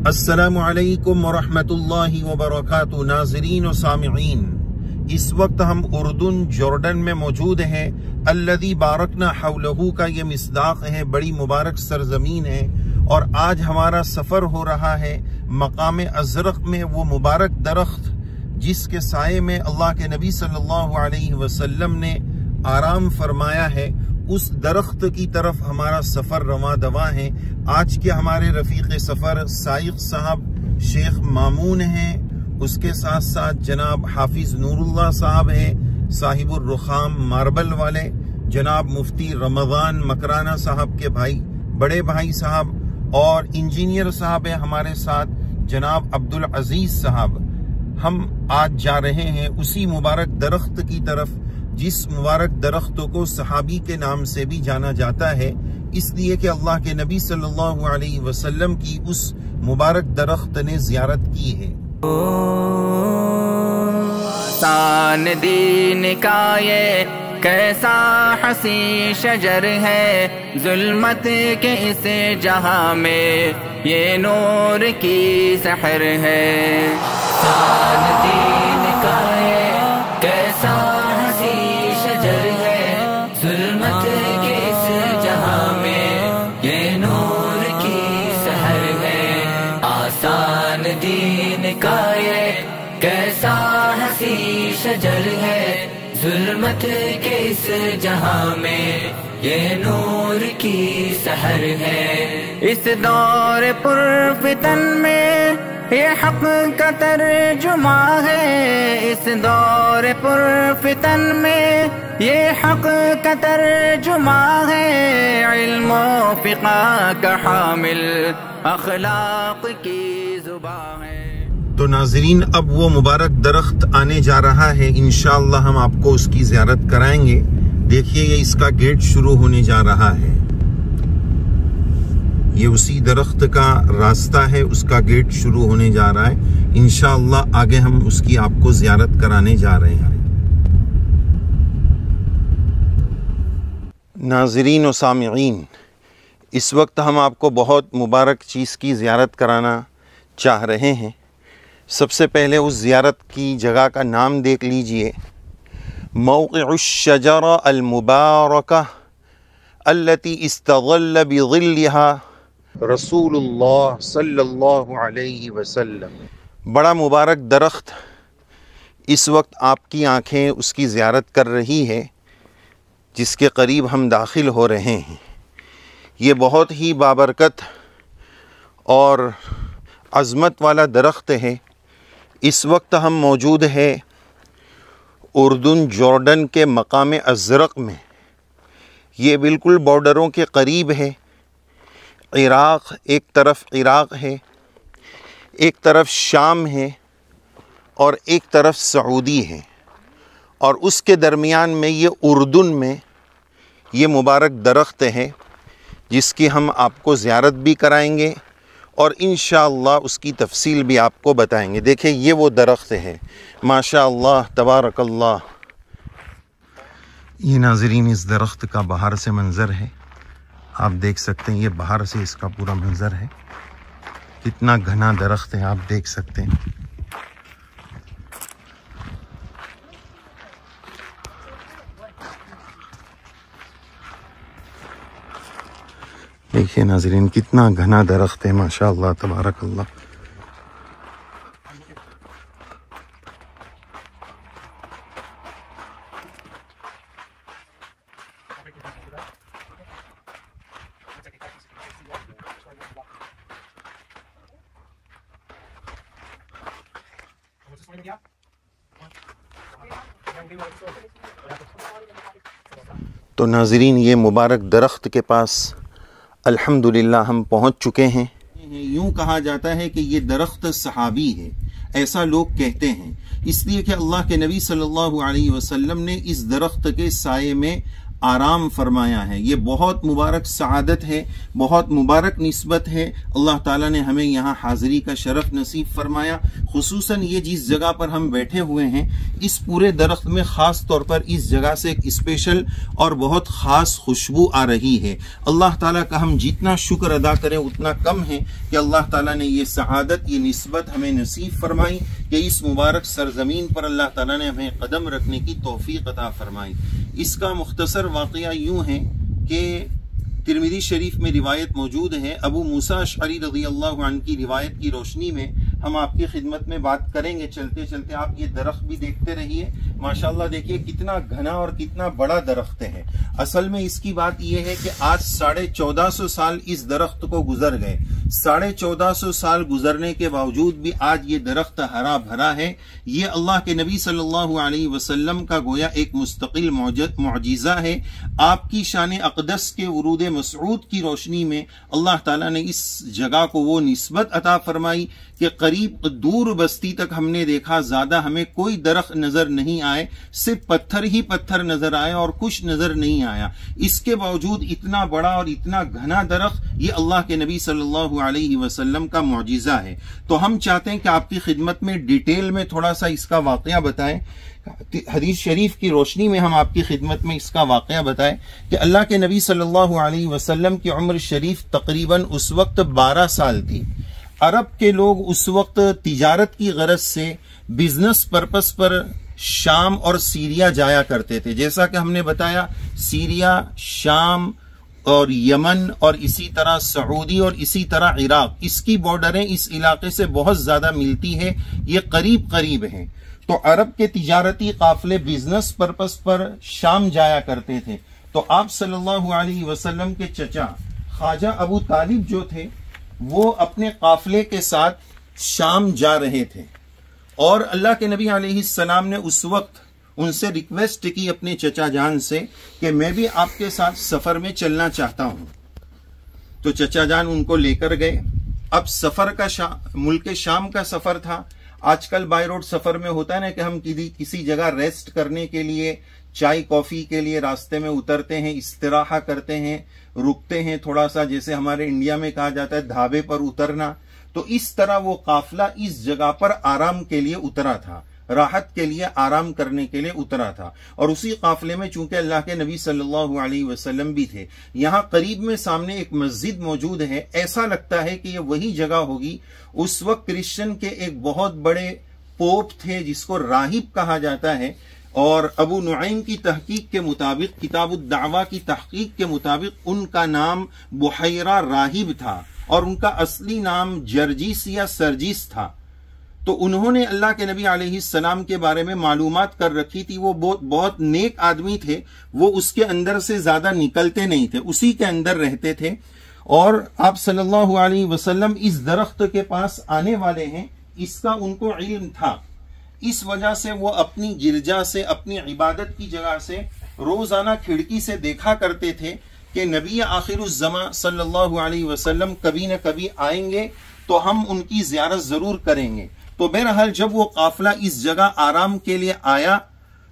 अस्सलामुअलैकुम वरहमतुल्लाहि वबरकातुहू। नाज़रीन और सामिईन, इस वक्त हम उर्दुन जॉर्डन में मौजूद हैं। अल्लज़ी बारकना हौलहू का ये मिस्दाक है, बड़ी मुबारक सरजमीन है। और आज हमारा सफ़र हो रहा है मकाम अज़रक में, वो मुबारक दरख्त जिसके साये में अल्लाह के नबी सल्लल्लाहु अलैहि वसल्लम ने आराम फरमाया है, उस दरख्त की तरफ हमारा सफर रवा दवा है। आज के हमारे रफीक सफर साइक साहब शेख मामून हैं, उसके साथ साथ जनाब हाफिज नूरुल्लाह साहब हैं, साहिबुर रुखाम मार्बल वाले, जनाब मुफ्ती रमजान मकराना साहब के भाई बड़े भाई साहब, और इंजीनियर साहब है हमारे साथ जनाब अब्दुल अजीज साहब। हम आज जा रहे हैं उसी मुबारक दरख्त की तरफ जिस मुबारक दरख्तों को सहाबी के नाम से भी जाना जाता है, इसलिए कि अल्लाह के नबी सल्लल्लाहु अलैहि वसल्लम की उस मुबारक दरख्त ने जियारत की है। शान दीन का ये कैसा हसी शजर है, जुल्मत के इस जहां में ये नूर की सहर है। शान दीन का ये कैसा हसी शजर है, जुल्मत के इस जहां में ये नूर की सहर है। आसान दीन का ये कैसा हसी शजर है, जुल्मत के इस जहां में ये नूर की सहर है। इस दौर पुरफितन में ये हक का तर्जुमा है, इस दौर पुरफितन में ये हक का तर्जुमा है। इल्म व फिक़ा का हामिल अखलाक की ज़ुबान है। तो नाज़रीन, अब वो मुबारक दरख्त आने जा रहा है, इंशाअल्लाह हम आपको उसकी ज़ियारत कराएंगे। देखिए, ये इसका गेट शुरू होने जा रहा है। ये उसी दरख्त का रास्ता है, उसका गेट शुरू होने जा रहा है। इंशाअल्लाह आगे हम उसकी आपको ज़ियारत कराने जा रहे हैं। नाज़रीन और सामिईन, इस वक्त हम आपको बहुत मुबारक चीज़ की ज़ियारत कराना चाह रहे हैं। सबसे पहले उस ज़ियारत की जगह का नाम देख लीजिए, मौक़िउश शजरा अल मुबारका अल्लती इस्तज़ल्ल बिज़िल्लिहा रसूलुल्लाह सल्लल्लाहु अलैहि वसल्लम। बड़ा मुबारक दरख्त इस वक्त आपकी आँखें उसकी ज़ियारत कर रही है, जिसके करीब हम दाखिल हो रहे हैं। ये बहुत ही बाबरकत और अज़मत वाला दरख्त है। इस वक्त हम मौजूद है उर्दुन जॉर्डन के मकाम अज़रक में। ये बिल्कुल बॉर्डरों के करीब है। इराक़, एक तरफ इराक़ है, एक तरफ शाम है और एक तरफ सऊदी है, और उसके दरमियान में ये उर्दुन में ये मुबारक दरख्त है, जिसकी हम आपको ज़ियारत भी कराएंगे और इंशाअल्लाह उसकी तफसील भी आपको बताएंगे। देखिए, ये वो दरख्त है, माशाअल्लाह तबारकल्लाह। ये नाज़रीन इस दरख्त का बाहर से मंज़र है, आप देख सकते हैं। ये बाहर से इसका पूरा मंज़र है, कितना घना दरख्त है, आप देख सकते हैं। देखिए नाज़रीन, कितना घना दरख्त है, माशाअल्लाह तबारकल्लाह। तो नाज़रीन, ये मुबारक दरख्त के पास अल्हम्दुलिल्लाह हम पहुंच चुके हैं। यूं कहा जाता है कि ये दरख्त सहाबी है, ऐसा लोग कहते हैं, इसलिए कि अल्लाह के नबी सल्लल्लाहु अलैहि वसल्लम ने इस दरख्त के साये में आराम फरमाया है। ये बहुत मुबारक सआदत है, बहुत मुबारक निस्बत है। अल्लाह ताला ने हमें यहाँ हाज़िरी का शरफ नसीब फरमाया। खुसूसन ये जिस जगह पर हम बैठे हुए हैं, इस पूरे दरख्त में ख़ास तौर पर इस जगह से एक स्पेशल और बहुत ख़ास खुशबू आ रही है। अल्लाह ताला का हम जितना शुक्र अदा करें उतना कम है कि अल्लाह ताला ने ये सआदत, ये निस्बत हमें नसीब फरमाई कि इस मुबारक सरजमीन पर अल्लाह ताला ने हमें कदम रखने की तौफीक अता फरमाई। इसका मुख्तसर वाक़या यूँ है कि तिरमिज़ी शरीफ में रिवायत मौजूद है। अबू मूसा अशअरी रज़ियल्लाहु अन्हु की रिवायत की रोशनी में हम आपकी खिदमत में बात करेंगे। चलते चलते आप ये दरख्त भी देखते रहिए। माशाल्लाह देखिए कितना घना और कितना बड़ा दरख्त है। असल में इसकी बात यह है कि आज 1450 साल इस दरख्त को गुजर गए। 1450 साल गुजरने के बावजूद भी आज ये दरख्त हरा भरा है। ये अल्लाह के नबी सल्लल्लाहु अलैहि वसल्लम का गोया एक मुस्तकिल मौजिज़ा है। आपकी शान अक़दस के वरूद मसऊद की रोशनी में अल्लाह ताला ने इस जगह को वो निस्बत अता फरमाई कि करीब दूर बस्ती तक हमने देखा, ज्यादा हमें कोई दरख्त नजर नहीं आए, सिर्फ पत्थर ही पत्थर नजर आए और कुछ नजर नहीं आया। इसके बावजूद इतना बड़ा और इतना घना दरख्त, ये अल्लाह के नबी सल्लल्लाहु अलैहि वसल्लम का मौजिज़ा है। तो हम चाहते हैं कि आपकी खिदमत में डिटेल में थोड़ा सा इसका वाकया बताएं। हदीस शरीफ की रोशनी में हम आपकी खिदमत में इसका वाकया बताएं कि अल्लाह के नबी सल्लल्लाहु अलैहि वसल्लम की उम्र शरीफ तकरीबन उस वक्त 12 साल थी। अरब के लोग उस वक्त तिजारत की गरज से बिजनेस पर्पस पर शाम और सीरिया जाया करते थे। जैसा कि हमने बताया, सीरिया, शाम और यमन और इसी तरह सऊदी और इसी तरह इराक, इसकी बॉर्डरें इस इलाके से बहुत ज्यादा मिलती है, ये करीब करीब हैं। तो अरब के तिजारती काफले बिजनेस पर्पस पर शाम जाया करते थे। तो आप सल्लल्लाहु अलैहि वसल्लम के चचा ख्वाजा अबू तालिब जो थे, वो अपने काफले के साथ शाम जा रहे थे और अल्लाह के नबी अलैहिस्सलाम ने उस वक्त उनसे रिक्वेस्ट की अपने चचा जान से कि मैं भी आपके साथ सफर में चलना चाहता हूं। तो चचा जान उनको लेकर गए। अब सफर का मुल्क शाम का सफर था। आजकल बाय रोड सफर में होता है ना कि हम किसी जगह रेस्ट करने के लिए, चाय कॉफी के लिए रास्ते में उतरते हैं, इस्तिराहा करते हैं, रुकते हैं थोड़ा सा, जैसे हमारे इंडिया में कहा जाता है ढाबे पर उतरना। तो इस तरह वो काफिला इस जगह पर आराम के लिए उतरा था, राहत के लिए, आराम करने के लिए उतरा था। और उसी काफिले में चूंकि अल्लाह के नबी सल्लल्लाहु अलैहि वसल्लम भी थे। यहाँ करीब में सामने एक मस्जिद मौजूद है। ऐसा लगता है कि ये वही जगह होगी। उस वक्त क्रिश्चियन के एक बहुत बड़े पोप थे जिसको राहिब कहा जाता है, और अबू नुईम की तहकीक के मुताबिक, किताबुद्दावा की तहकीक के मुताबिक उनका नाम बुहैरा राहिब था और उनका असली नाम जर्जिस या सरजिस था। तो उन्होंने अल्लाह के नबी अलैहिस्सलाम के बारे में मालूमात कर रखी थी। वो बहुत नेक आदमी थे। वो उसके अंदर से ज्यादा निकलते नहीं थे, उसी के अंदर रहते थे। और आप सल्लल्लाहु अलैहि वसल्लम इस दरख्त के पास आने वाले हैं, इसका उनको इल्म था। इस वजह से वो अपनी गिरजा से, अपनी इबादत की जगह से रोजाना खिड़की से देखा करते थे कि नबी आखिरुज़्ज़मा सल्लल्लाहु अलैहि वसल्लम कभी न कभी आएंगे तो हम उनकी ज़ियारत जरूर करेंगे। तो बहरहाल जब वो काफिला इस जगह आराम के लिए आया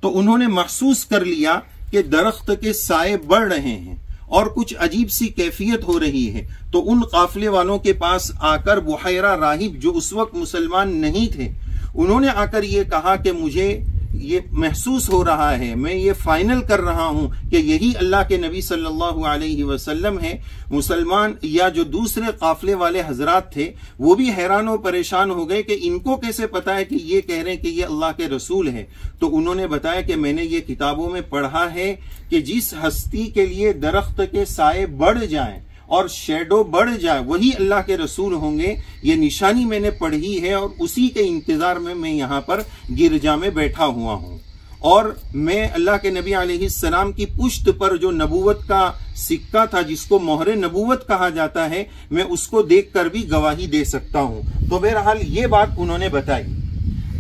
तो उन्होंने महसूस कर लिया कि दरख्त के साए बढ़ रहे हैं और कुछ अजीब सी कैफियत हो रही है। तो उन काफिले वालों के पास आकर बुहैरा राहिब, जो उस वक्त मुसलमान नहीं थे, उन्होंने आकर ये कहा कि मुझे ये महसूस हो रहा है, मैं ये फाइनल कर रहा हूं कि यही अल्लाह के नबी सल्लल्लाहु अलैहि वसल्लम है। मुसलमान या जो दूसरे काफिले वाले हजरात थे वो भी हैरान और परेशान हो गए कि इनको कैसे पता है कि ये कह रहे हैं कि ये अल्लाह के रसूल है। तो उन्होंने बताया कि मैंने ये किताबों में पढ़ा है कि जिस हस्ती के लिए दरख्त के साए बढ़ जाएं और शेडो बढ़ जाए वही अल्लाह के रसूल होंगे। ये निशानी मैंने पढ़ी है और उसी के इंतजार में मैं यहाँ पर गिरजा में बैठा हुआ हूँ। और मैं अल्लाह के नबी अलैहिस्सलाम की पुश्त पर जो नबूवत का सिक्का था, जिसको मोहरे नबूवत कहा जाता है, मैं उसको देखकर भी गवाही दे सकता हूँ। तो बहरहाल ये बात उन्होंने बताई।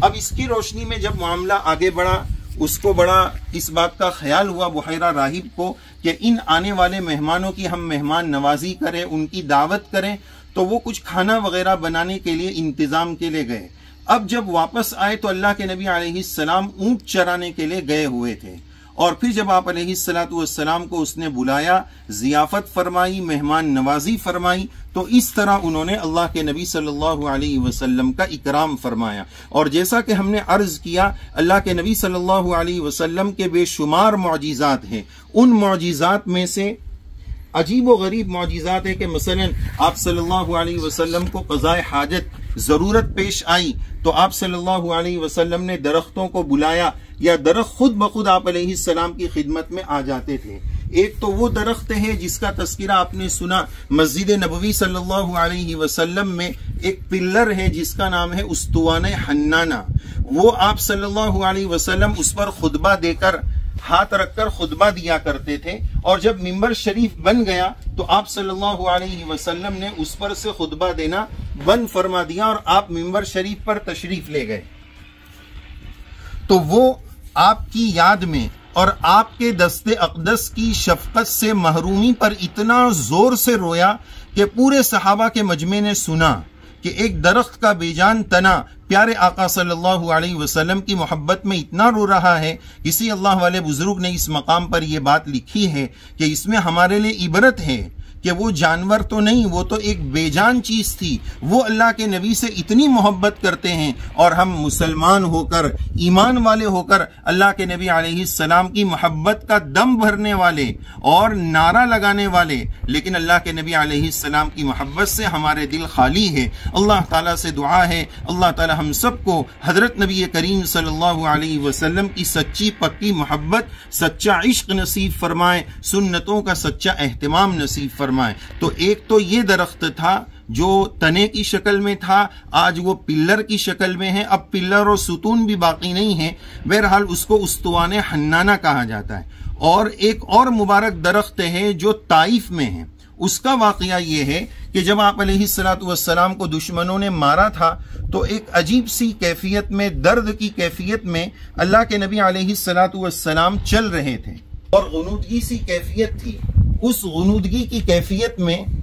अब इसकी रोशनी में जब मामला आगे बढ़ा, उसको बड़ा इस बात का ख्याल हुआ बुहैरा राहिब को कि इन आने वाले मेहमानों की हम मेहमान नवाजी करें, उनकी दावत करें। तो वो कुछ खाना वगैरह बनाने के लिए इंतजाम के लिए गए। अब जब वापस आए तो अल्लाह के नबी अलैहिस्सलाम ऊंट चराने के लिए गए हुए थे और फिर जब आप अलैहिस्सलातु वस्सलाम को उसने बुलाया, जियाफत फरमाई, मेहमान नवाजी फरमाई, तो इस तरह उन्होंने अल्लाह के नबी सल्लल्लाहु अलैहि वसल्लम का इकराम फरमाया। और जैसा कि हमने अर्ज किया, अल्लाह के नबी सल्लल्लाहु अलैहि वसल्लम के बेशुमार मौजिज़ात हैं। उन मौजिज़ात में से अजीब व गरीब मौजिज़ात है कि मसलन आप सल्लल्लाहु अलैहि वसल्लम को क़ज़ाए हाजत ज़रूरत पेश आई तो आप सल्लल्लाहु अलैहि वसल्लम ने दरख्तों को बुलाया या दरख्त खुद ब खुद आप अलैहिस्सलाम की खिदमत में आ जाते थे। एक तो वो दरख्त है जिसका तस्किरा आपने सुना, मस्जिद नबवी सल्लल्लाहु अलैहि वसल्लम में एक पिल्लर है जिसका नाम है उस्तुवाने हन्नाना। वो आप सल्लल्लाहु अलैहि वसल्लम उस पर खुतबा देकर, हाथ रखकर खुतबा दिया करते थे। और जब मिंबर शरीफ बन गया तो आप सल्लल्लाहु अलैहि वसल्लम ने उस पर से खुतबा देना बंद फरमा दिया और आप मिंबर शरीफ पर तशरीफ ले गए। तो वो आपकी याद में और आपके दस्ते अक़दस की शफकत से महरूमी पर इतना जोर से रोया कि पूरे सहाबा के मजमे ने सुना कि एक दरख्त का बेजान तना प्यारे आका सल्लल्लाहु अलैहि वसल्लम की मोहब्बत में इतना रो रहा है। किसी अल्लाह वाले बुजुर्ग ने इस मकाम पर यह बात लिखी है कि इसमें हमारे लिए इबरत है कि वो जानवर तो नहीं, वो तो एक बेजान चीज थी। वो अल्लाह के नबी से इतनी मोहब्बत करते हैं और हम मुसलमान होकर, ईमान वाले होकर अल्लाह के नबी अलैहिस्सलाम की मोहब्बत का दम भरने वाले और नारा लगाने वाले, लेकिन अल्लाह के नबी अलैहिस्सलाम की मोहब्बत से हमारे दिल खाली है। अल्लाह ताला से दुआ है, अल्लाह ताला हम सबको हजरत नबी करीम सल्लल्लाहु अलैहि वसल्लम की सच्ची पक्की मोहब्बत, सच्चा इश्क नसीब फरमाए, सुन्नतों का सच्चा एहतमाम नसीब फरमाए। तो एक तो ये दरख्त था जो तने की शक्ल में था, आज वो पिल्लर की शक्ल में है। अब पिल्लर और सुतून भी बाकी नहीं है, बहरहाल उसको उस्तुवाने हन्नाना कहा जाता है। और एक और मुबारक दरख्त है जो ताइफ में है। उसका वाकया ये है कि जब आप अलैहिस्सलातु वस्सलाम को दुश्मनों ने मारा था तो एक अजीब सी कैफियत में, दर्द की कैफियत में अल्लाह के नबी अलैहिस्सलातु वस्सलाम चल रहे थे और गुनूदगी सी कैफियत थी। उस गुनूदगी की कैफियत में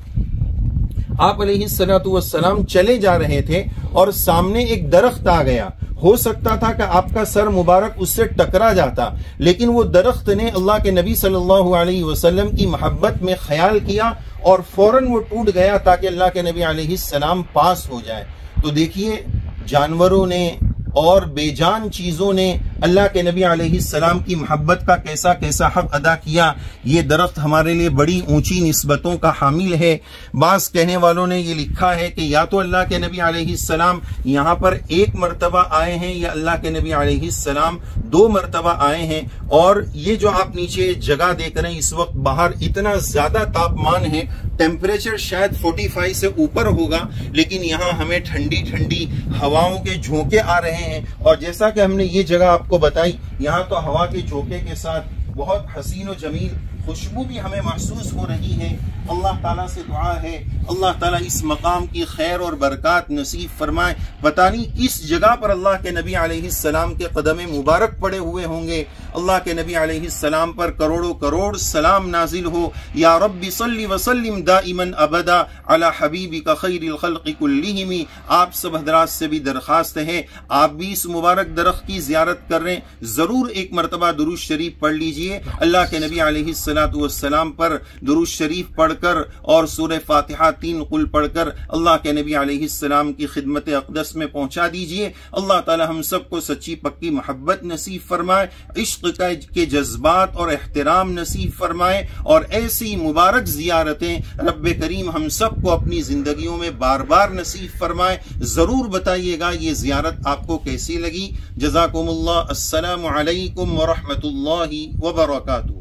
आप अलैहिस्सलातु वस्सलाम चले जा रहे थे और सामने एक दरख्त आ गया। हो सकता था कि आपका सर मुबारक उससे टकरा जाता, लेकिन वो दरख्त ने अल्लाह के नबी सल्लल्लाहु अलैहि वसल्लम की मोहब्बत में ख्याल किया और फौरन वो टूट गया ताकि अल्लाह के नबी अलैहिस्सलाम पास हो जाए। तो देखिए, जानवरों ने और बेजान चीजों ने अल्लाह के नबी अलैहिस्सलाम की मोहब्बत का कैसा कैसा हक अदा किया। ये दरख्त हमारे लिए बड़ी ऊंची निस्बतों का हामिल है। बास कहने वालों ने ये लिखा है कि या तो अल्लाह के नबी अलैहिस्सलाम यहाँ पर एक मरतबा आए हैं या अल्लाह के नबी अलैहिस्सलाम 2 मरतबा आए हैं। और ये जो आप नीचे जगह देख रहे हैं, इस वक्त बाहर इतना ज्यादा तापमान है, टेम्परेचर शायद 45 से ऊपर होगा, लेकिन यहाँ हमें ठंडी ठंडी हवाओं के झोंके आ रहे हैं। और जैसा कि हमने ये जगह आपको बताई, यहाँ तो हवा के झोंके के साथ बहुत हसीन और जमील खुशबू भी हमें महसूस हो रही है। अल्लाह ताला से दुआ है, अल्लाह ताला इस मकाम की खैर और बरकत नसीब फरमाए। पता नहीं किस जगह पर अल्लाह के नबी अलैहिस्सलाम के कदम मुबारक पड़े हुए होंगे। अल्लाह के नबी अलैहिस्सलाम पर करोड़ों करोड़ सलाम नाजिल हो। या रब्बी सल्ली व सल्लिम दाइमन अबदा अला हबीबिका खैरिल खल्क़ि कुल्लिहिम। आप सब हज़रात से भी दरख्वास्त है, आप भी इस मुबारक दरख्त की ज़ियारत कर रहे हैं, जरूर एक मरतबा दुरूद शरीफ पढ़ लीजिए। अल्लाह के नबी अलैहिस्सलातु वस्सलाम पर दुरूद शरीफ पढ़कर और सूरह फातिहा 3 कुल पढ़कर अल्लाह के नबी अलैहिस्सलाम की खिदमत अक़दस में पहुंचा दीजिए। अल्लाह ताला हम सबको सच्ची पक्की मोहब्बत नसीब फरमाए, इश्क के जज्बात और एहतराम नसीब फरमाए और ऐसी मुबारक ज़ियारतें रब्बे करीम हम सबको अपनी जिंदगियों में बार बार नसीब फरमाए। जरूर बताइएगा ये ज़ियारत आपको कैसी लगी। जज़ाकुमुल्लाह। अस्सलामु अलैकुम व रहमतुल्लाहि व बरकातुहू।